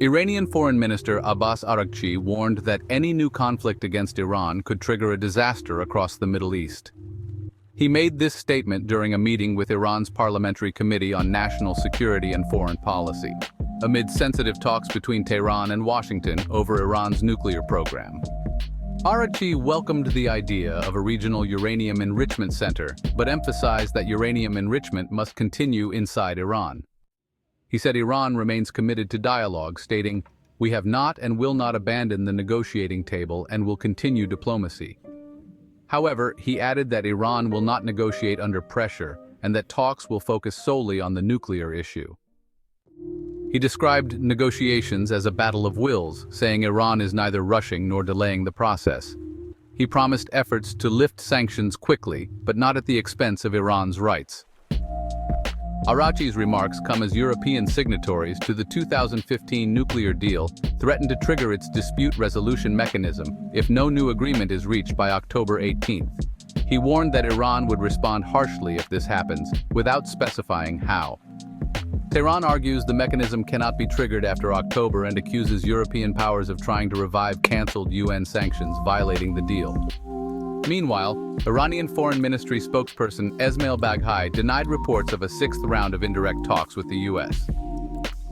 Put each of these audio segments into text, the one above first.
Iranian Foreign Minister Abbas Araghchi warned that any new conflict against Iran could trigger a disaster across the Middle East. He made this statement during a meeting with Iran's Parliamentary Committee on National Security and Foreign Policy, amid sensitive talks between Tehran and Washington over Iran's nuclear program. Araghchi welcomed the idea of a regional uranium enrichment center, but emphasized that uranium enrichment must continue inside Iran. He said Iran remains committed to dialogue, stating, "We have not and will not abandon the negotiating table and will continue diplomacy." However, he added that Iran will not negotiate under pressure and that talks will focus solely on the nuclear issue. He described negotiations as a battle of wills, saying Iran is neither rushing nor delaying the process. He promised efforts to lift sanctions quickly, but not at the expense of Iran's rights. Araghchi's remarks come as European signatories to the 2015 nuclear deal threaten to trigger its dispute resolution mechanism if no new agreement is reached by October 18th. He warned that Iran would respond harshly if this happens, without specifying how. Tehran argues the mechanism cannot be triggered after October and accuses European powers of trying to revive cancelled UN sanctions, violating the deal. Meanwhile, Iranian Foreign Ministry spokesperson Esmail Baghai denied reports of a sixth round of indirect talks with the U.S.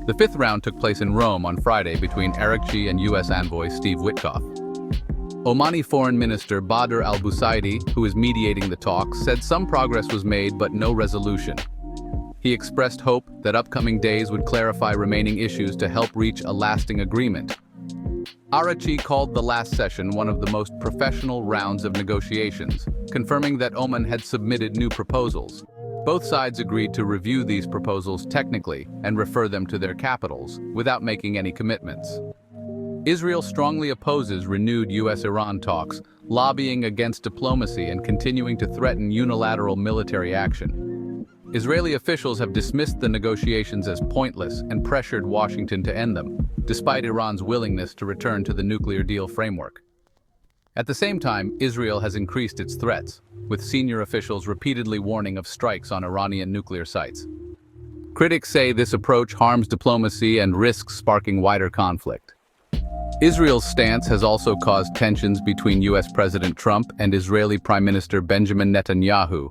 The fifth round took place in Rome on Friday between Araghchi and U.S. envoy Steve Witkoff. Omani Foreign Minister Badr al-Busaidi, who is mediating the talks, said some progress was made but no resolution. He expressed hope that upcoming days would clarify remaining issues to help reach a lasting agreement. Araghchi called the last session one of the most professional rounds of negotiations, confirming that Oman had submitted new proposals. Both sides agreed to review these proposals technically and refer them to their capitals, without making any commitments. Israel strongly opposes renewed U.S.-Iran talks, lobbying against diplomacy and continuing to threaten unilateral military action. Israeli officials have dismissed the negotiations as pointless and pressured Washington to end them, despite Iran's willingness to return to the nuclear deal framework. At the same time, Israel has increased its threats, with senior officials repeatedly warning of strikes on Iranian nuclear sites. Critics say this approach harms diplomacy and risks sparking wider conflict. Israel's stance has also caused tensions between U.S. President Trump and Israeli Prime Minister Benjamin Netanyahu,